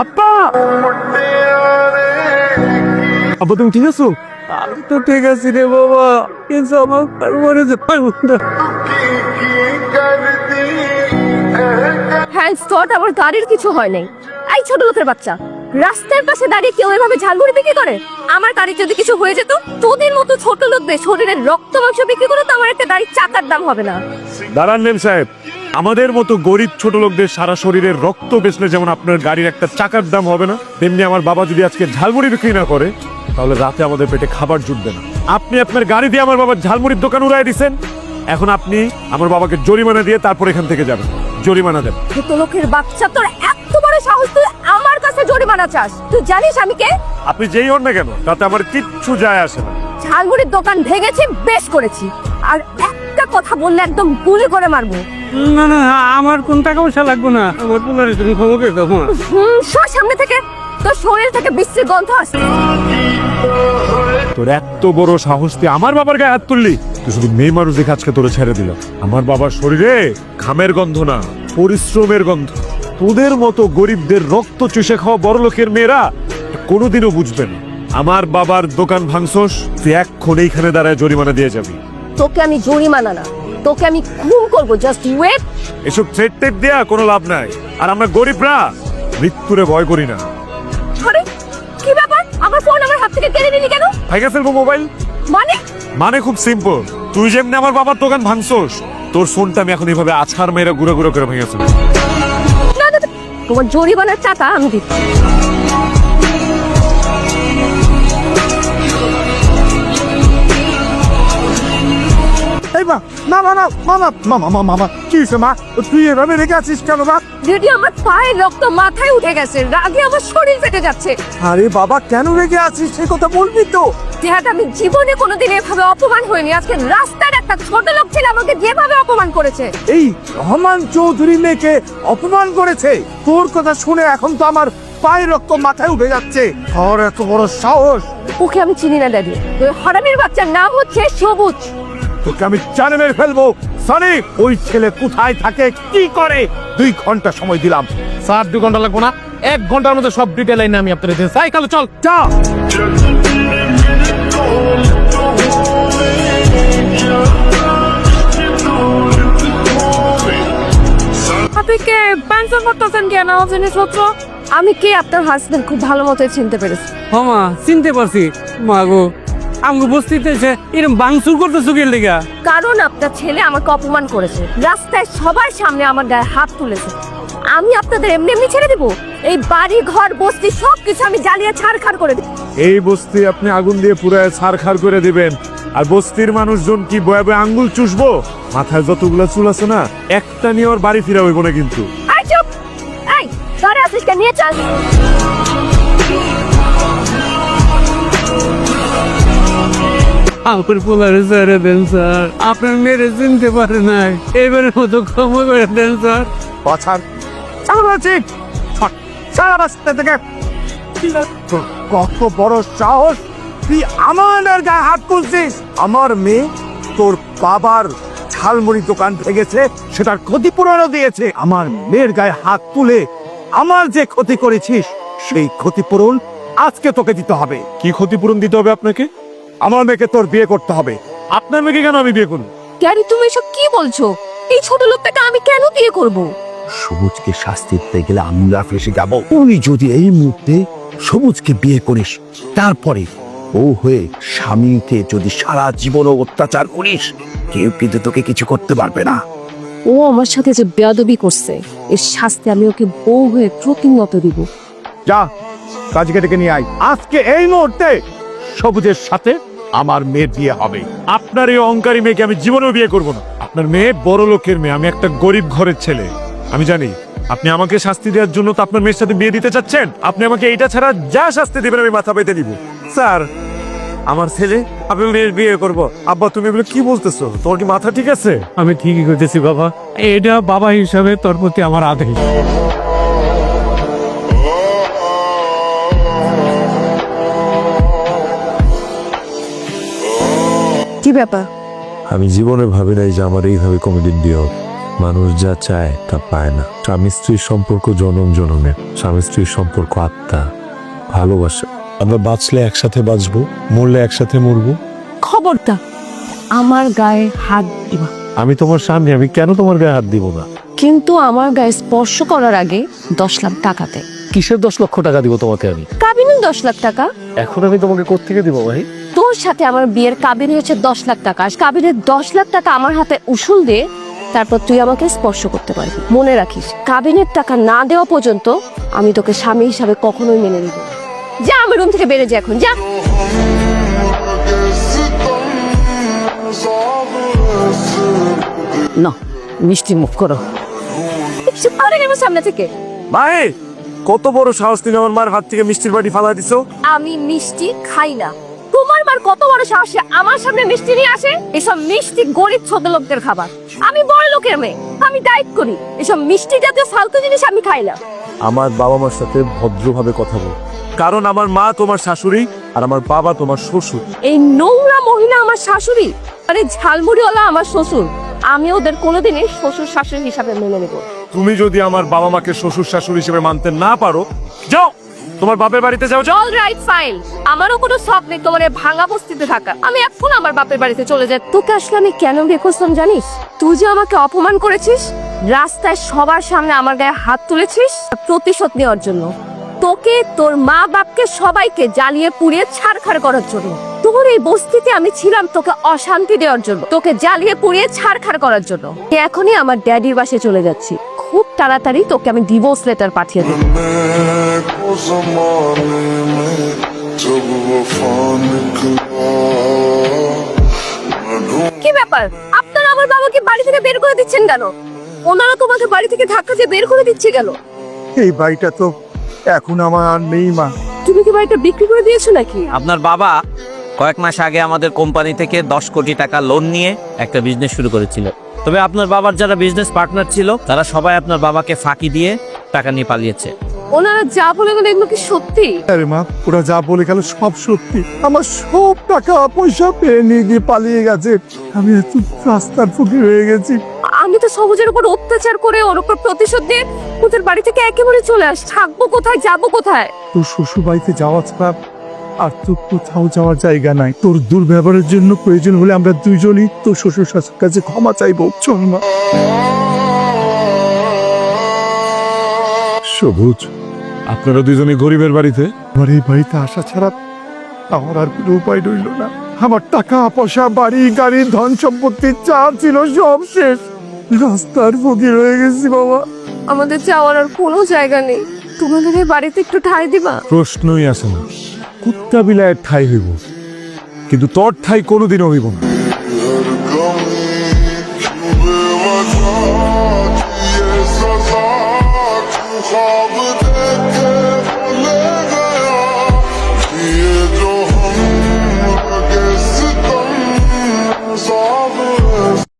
আব্বা আব্বা তুমি ঠিক আছো? আমি তো ঠিক আছি রে বাবা, কিন্তু আমার মনে যে পারবো না। হ্যাঁ স্টট, আমার গাড়ির কিছু হয় নাই। এই ছোট লোকের বাচ্চা, রাস্তার পাশে দাঁড়িয়ে কেউ এভাবে ঝালমুড়ি বিক্রি করে? আমার গাড়ির যদি কিছু হয়ে যেত, তোদের মতো ছোট লোকদের শরীরের রক্ত মাংস বিক্রি করে তো আমার একটা গাড়ির চাকার দাম হবে না। দাঁড়ান মেম সাহেব, আমাদের মতো গরিব ছোট লোকদের সারা শরীরের রক্ত বেচলে যেমন আপনার গাড়ির একটা চাকার দাম হবে না, তেমনি আমার বাবা যদি আজকে ঝালমুড়ি বিক্রি না করে তাহলে রাতে আমাদের পেটে খাবার জুটবে না। আপনি আপনার গাড়ি দিয়ে আমার বাবার ঝালমুড়ির দোকান উড়াই দিচ্ছেন, এখন আপনি আমার বাবাকে জরিমানা দিয়ে তারপর এখান থেকে যাবেন। জরিমানা দেন। ছোট লোকের বাচ্চা, তোর এত বড় সাহস, তুই আমার কাছে জরিমানা চাস? তুই জানিস আমি কে? আপনি যেই হন না কেন তাতে আমার কিচ্ছু যায় আসে না। ঝালমুড়ির দোকান ভেঙেছি, বেশ করেছি, আর একটা কথা বললে একদম গুলি করে মারবো। না না, আমার কোন টাকা পয়সা লাগবে না, আমার পোলারে তুমি খবর করে দাও। সর সামনে থেকে, তোর শরীর থেকে বিশ্রী গন্ধ আসছে। তোর এত বড় সাহস, তুই আমার বাবার গায়ে হাত তুললি? তুই শুধু মেয়ে মানুষ দেখে আজকে তোরে ছেড়ে দিল। আমার বাবার শরীরে ঘামের গন্ধ না, পরিশ্রমের গন্ধ। তোদের মতো গরিবদের রক্ত চুষে খাওয়া বড় লোকের মেয়েরা কোনোদিনও বুঝবে না। আমার বাবার দোকান ভাঙছস, তুই এক্ষণ এইখানে দাঁড়ায় জরিমানা দিয়ে যাবি। তোকে আমি জরিমানা না, তোকে আমি খুন করবো, জাস্ট ওয়েট। এসব থ্রেট টেট দেয়া কোনো লাভ নাই। আর আমরা গরিবরা মৃত্যুরে ভয় করি না। আরে কি ব্যাপার, আমার ফোন আমার হাত থেকে কেড়ে নিলি কেন? ভাইগা ফেলবো মোবাইল। মানে খুব সিম্পল, তুই যেমনি আমার বাবার দোকান ভাঙছস, তোর ফোনটা আমি এখন এইভাবে আছাড় মেয়েরা গুঁড়ো গুঁড়ো করে ভেঙে ফেলবো। না না, তোমার জরিমানার টাকা আমি দিচ্ছি। এই মা, না না না, মামা মামা মামা মামা কি হয়েছে মা? তুই এভাবে রেখে আছিস কেন মা? দিদি, আমার পায়ের রক্ত মাথায় উঠে গেছে, রাগে আমার শরীর ফেটে যাচ্ছে। আরে বাবা, কেন রেখে আছিস সে কথা বলবি তো। যেহাট আমি জীবনে কোনোদিন এভাবে অপমান হয়নি, আজকে রাস্তার একটা ছোট লোক ছিল আমাকে যেভাবে অপমান করেছে। এই রহমান চৌধুরী মেয়েকে অপমান করেছে? তোর কথা শুনে এখন তো আমার পায়ের রক্ত মাথায় উঠে যাচ্ছে। আর এত বড় সাহস! ওকে আমি চিনি না দাদি, ওই হারামির বাচ্চার নাম হচ্ছে সবুজ। তোকে আমি জানে মেরে ফেলবো। সানি, ওই ছেলে কোথায় থাকে, কি করে? 2 ঘন্টা সময় দিলাম। স্যার 2 ঘন্টা লাগবো না, 1 ঘন্টার মধ্যে সব ডিটেল লাইনে আমি আপনাদের দিতে চাই। কালো চল যা। আপনি কে পেনশন করতেছেন কেন জিনিসপত্র? আমি কে আপনার হাজবেন্ড খুব ভালো মতোই চিনতে পেরেছি। মামা চিনতে পারছি। মা গো, আমাকে বস্তিতে এসে এরকম বাংসুর করতেছো কি লেগা? কারণ আপনার ছেলে আমাকে অপমান করেছে, রাস্তায় সবার সামনে আমার গায়ে হাত তুলেছে। আমি আপনাদের এমনি এমনি ছেড়ে দেবো? এই বাড়ি ঘর বস্তি সবকিছু আমি জ্বালিয়ে ছাড়খাড় করে দেব। এই বস্তি আপনি আগুন দিয়ে পুরায় ছারখার করে দিবেন, আর বস্তির মানুষজন কি বয়ে বয়ে আঙ্গুল চুষবো? মাথায় যতগুলা চুল আছে না, একটা নিয়ে ওর বাড়ি ফিরা হইব না কিন্তু। এই চুপ! এই ঘরে আসিস কেন? নিয়ে চল। আপনার পোলারে ছেড়ে দেন স্যার, আপনার মেরে চিনতে পারে নাই, এবারের মতো ক্ষমা করে দেন স্যার। পাছার সারা চিক সারা রাস্তা থেকে। তোর কত বড় সাহস, তুই আমার গায়ে হাত তুলছিস? আমার মেয়ে তোর বাবার ঝালমুড়ি দোকান ভেঙেছে, সেটার ক্ষতিপূরণও দিয়েছে। আমার মেয়ের গায়ে হাত তুলে আমার যে ক্ষতি করেছিস, সেই ক্ষতিপূরণ আজকে তোকে দিতে হবে। কি ক্ষতিপূরণ দিতে হবে আপনাকে? আমার মেয়েকে তোর বিয়ে করতে হবে। আপনার মেয়েকে কেন আমি বিয়ে করব? ড্যাডি, তুমি এসব কি বলছো? এই ছোট লোকটাকে আমি কেন বিয়ে করব? সবুজকে শাস্তি দিতে গেলে আমরা ফেসে যাব। তুই যদি এই মুহূর্তে সবুজকে বিয়ে করিস, তারপরে ও হয়ে স্বামীকে যদি সারা জীবন অত্যাচার করিস, কেউ কিন্তু তোকে কিছু করতে পারবে না। ও আমার সাথে যে বেয়াদবি করছে, এর শাস্তি আমি ওকে বউ হয়ে প্রতিনিয়ত দিব। যা, কাজকে ডেকে নিয়ে আয়। আজকে এই মুহূর্তে সবুজের সাথে আমার মেয়ের বিয়ে হবে। আপনার এই অহংকারী মেয়েকে আমি জীবনেও বিয়ে করব না। আপনার মেয়ে বড় লোকের মেয়ে, আমি একটা গরিব ঘরের ছেলে। আমি জানি আপনি আমাকে শাস্তি দেওয়ার জন্য তো আপনার মেয়ের সাথে বিয়ে দিতে চাচ্ছেন। আপনি আমাকে এইটা ছাড়া যা শাস্তি দেবেন আমি মাথা পেতে নিব। স্যার, আমার ছেলে আমি মেয়ের বিয়ে করব। আব্বা, তুমি এগুলো কি বলতেছো? তোমার কি মাথা ঠিক আছে? আমি ঠিকই করতেছি বাবা, এটা বাবা হিসাবে তোর প্রতি আমার আদেশ। কি ব্যাপার? আমি জীবনে ভাবি নাই যে আমার এইভাবে কমেডির বিয়ে হবে। মানুষ যা চায় তা পায় না। স্বামী স্ত্রীর সম্পর্ক জনম জনমের, স্বামী স্ত্রীর সম্পর্ক আত্মা, ভালোবাসা। আমরা বাঁচলে একসাথে বাঁচবো, মরলে একসাথে মরবো। খবরদার আমার গায়ে হাত দিবা। আমি তোমার স্বামী, আমি কেন তোমার গায়ে হাত দিব না? কিন্তু আমার গায়ে স্পর্শ করার আগে 10 লাখ টাকা দে। কিসের 10 লক্ষ টাকা দিব তোমাকে আমি? কাবিনের 10 লাখ টাকা। এখন আমি তোমাকে কোত্থেকে দিব ভাই? তোর সাথে আমার বিয়ের কাবিন হচ্ছে 10 লাখ টাকা। আর কাবিনের 10 লাখ টাকা আমার হাতে উসুল দে, তারপর তুই আমাকে স্পর্শ করতে পারবি। মনে রাখিস, কাবিনের টাকা না দেওয়া পর্যন্ত আমি তোকে স্বামী হিসাবে কখনোই মেনে নিব না। যা আমার রুম থেকে বেরিয়ে যা এখন, যা। না, মিষ্টি মুখ করো। আরে আমার সামনে থেকে। ভাই, কত বড় সাহস তুমি আমার মার হাত থেকে মিষ্টির বাটি ফালা দিছো? আমি মিষ্টি খাই না। তোমার মার কত বড় সাহসে আমার সামনে মিষ্টি নিয়ে আসে? এসব মিষ্টি গরিব ছোট লোকদের খাবার। আমি বড় লোকের মেয়ে, আমি ডায়েট করি। এসব মিষ্টি জাতীয় ফালতু জিনিস আমি খাই না। আমার বাবা মার সাথে ভদ্রভাবে কথা বল, কারণ আমার মা তোমার শাশুড়ি আর আমার বাবা তোমার শ্বশুর। এই নোংরা মহিলা আমার শাশুড়ি, আরে ঝালমুড়িওয়ালা আমার শ্বশুর। আমি ওদের কোনোদিনই শ্বশুর শাশুড়ি হিসাবে মেনে নেব। তুমি যদি আমার বাবা মাকে শ্বশুর শাশুড়ি হিসেবে মানতে না পারো, যাও তোমার বাপের বাড়িতে যাও। যাও। অল রাইট ফাইন, আমারও কোনো শখ নেই তোমার এই ভাঙা বস্তিতে থাকা। আমি এখন আমার বাপের বাড়িতে চলে যাই। তোকে আসলে আমি কেন রেখেছিলাম জানিস? তুই যে আমাকে অপমান করেছিস, রাস্তায় সবার সামনে আমার গায়ে হাত তুলেছিস, প্রতিশোধ নেওয়ার জন্য। তোকে, তোর মা বাপকে সবাইকে জ্বালিয়ে পুড়িয়ে ছাড়খাড় করার জন্য। তোর এই বস্তিতে আমি ছিলাম তোকে অশান্তি দেওয়ার জন্য, তোকে জ্বালিয়ে পুড়িয়ে ছাড়খাড় করার জন্য। এখনই আমার ড্যাডির বাসায় চলে যাচ্ছি। খুব তাড়াতাড়ি তোকে আমি ডিভোর্স লেটার পাঠিয়ে দেব। কি ব্যাপার, আপনারা আমার বাবাকে বাড়ি থেকে বের করে দিচ্ছেন কেন? ওনারা তোমাকে বাড়ি থেকে ধাক্কা দিয়ে বের করে দিচ্ছে কেন? এই বাড়িটা তো এখন আমার আর নেই মা। তুমি কি বাড়িটা বিক্রি করে দিয়েছো নাকি? আপনার বাবা কয়েক মাস আগে আমাদের কোম্পানি থেকে 10 কোটি টাকা লোন নিয়ে একটা বিজনেস শুরু করেছিল। তবে আপনার বাবার যারা বিজনেস পার্টনার ছিল তারা সবাই আপনার বাবাকে ফাঁকি দিয়ে টাকা নিয়ে পালিয়েছে। ওনারা যা বলে গেল এগুলো কি সত্যি? আরে মা, ওরা যা বলে গেল সব সত্যি। আমার সব টাকা পয়সা পেয়ে নিয়ে গিয়ে পালিয়ে গেছে। আমি এত রাস্তার ফকির হয়ে গেছি। আমি তো সবুজের উপর অত্যাচার করে ওর উপর প্রতিশোধ দিয়ে ওদের বাড়ি থেকে একেবারে চলে আস। থাকবো কোথায়, যাবো কোথায়? তোর শ্বশুর বাড়িতে যাওয়া ছাড়া আর তো কোথাও যাওয়ার জায়গা নাই। তোর দুর্ব্যবহারের জন্য প্রয়োজন হলে আমরা দুইজনই তোর শ্বশুর শাশুর কাছে ক্ষমা চাইবো। চল মা। সবুজ, আপনারা দুইজনে গরিবের বাড়িতে। আমার এই বাড়িতে আসা ছাড়া আমার আর কোনো উপায় রইল না। আমার টাকা পয়সা, বাড়ি গাড়ি, ধন সম্পত্তি যা ছিল সব শেষ। রাস্তার ফকির হয়ে গেছি বাবা। আমাদের যাওয়ার আর কোনো জায়গা নেই। তোমাদের এই বাড়িতে একটু ঠাঁই দিবা? প্রশ্নই আসে না। কুত্তা বিলায়ের ঠাই হইব, কিন্তু তোর ঠাই কোনোদিনও হইব না।